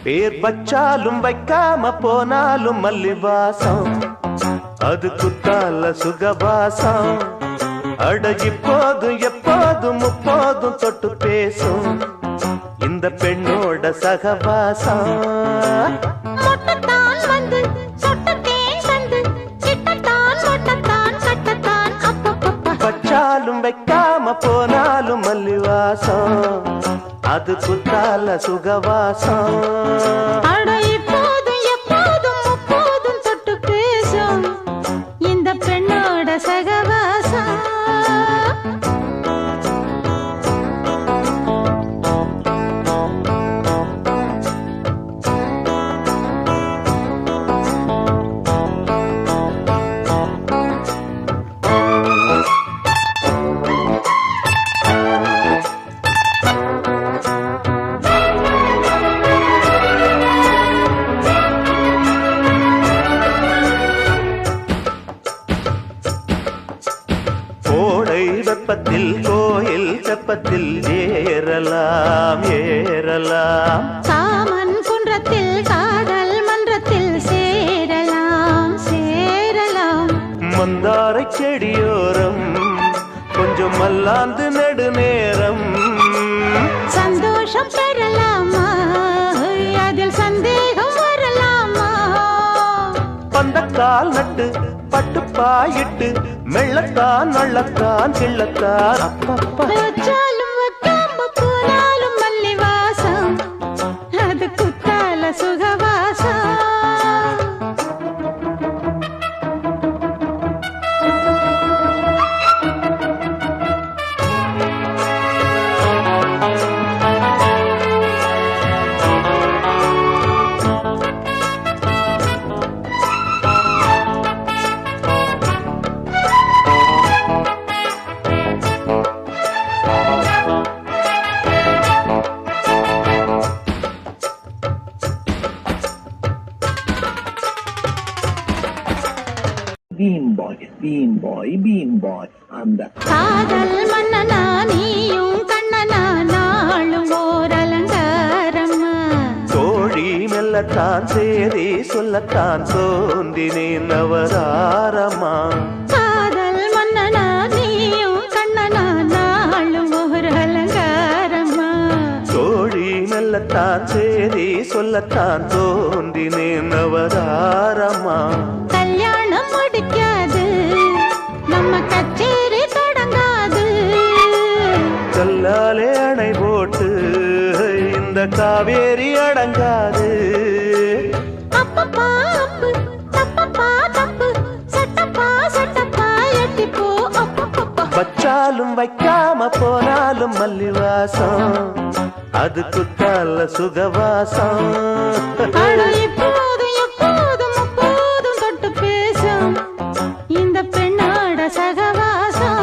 பேர் வச்சாலும் வைக்காம போனாலும் மல்லிவாசம் அது குத்தால சுகவாசம். அட இப்போதும் எப்போதும் முப்போதும் தொட்டு பேசும் இந்த பெண்ணோட சகவாசம். வச்சாலும் வைக்காம போனாலும் மல்லிவாசம் அது குத்தால சுகவாசம். இந்த பெண்ணோட சகவாசம். வெப்பத்தில் கோயில் தெப்பத்தில் ஏறலாம் ஏறலாம். சாமன் குன்றத்தில் காதல் மன்றத்தில் சேரலாம் சேரலாம். மந்தாரை செடியோரம் கொஞ்சம் மல்லாந்து நெடுநேரம் சந்தோஷம் பெறலாமா அதில் சந்தேகம் வரலாமா. பந்தக்கால் நட்டு பட்டு பாயிட்டு மெள்ளத்தான் நள்ளத்தான் கிள்ளத்தான் அப்பப்பா. வச்சாலும் வைக்காம போனாலும் மல்லிவாசம் அது குத்தால சுகவாசம். Bean boy, அந்த காதல் மன்னனா நீயும் கண்ணனா நாளும் ஓர் அலங்காரம்மா. தோழி மெல்லத்தான் சேரி சொல்லத்தான் தோன்றினேன் அவதாரமா. காதல் மன்னனா நீயும் கண்ணனா நாளும் ஓர் அலங்காரம்மா. தோழி மெல்லத்தான் சேரி சொல்லத்தான் தோன்றினேன் அவதாரமா. கல்யாணம் முடிக்காது நம்ம கச்சேரி தொடங்காது. கல்லாலே அணை போட்டு இந்த காவேரி அடங்காது. அப்பப்பா அப்பு தப்பப்பா தப்பு சட்டப்பா சட்டப்பா எட்டிப்போ அப்பப்பா. வச்சாலும் வைக்காம போனாலும் மல்லிவாசம் அது குத்தால சுகவாசம். இப்போதும் எப்போதும் முப்போதும் தொட்டு பேசும் இந்த பெண்ணோட சகவாசம்.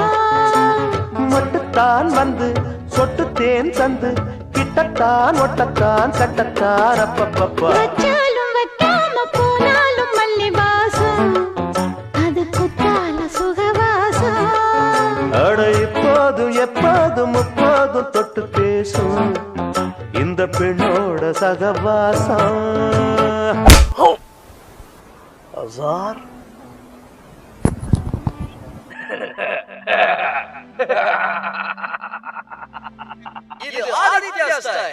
மொட்டுத்தான் வந்து சொட்டு தேன் தந்து கிட்டத்தான் ஒட்டத்தான் கட்டத்தான் அப்பப்பப்பா. வச்சாலும் வைக்காம போனாலும் மல்லிவாசம் அது குத்தால சுகவாசம். அட இப்போதும் எப்போதும் முப்போதும் தொட்டு பேசும் இந்த பெண்ணோட சகவாசம். அசார் இது ஆதித்யா ஸ்டைல்.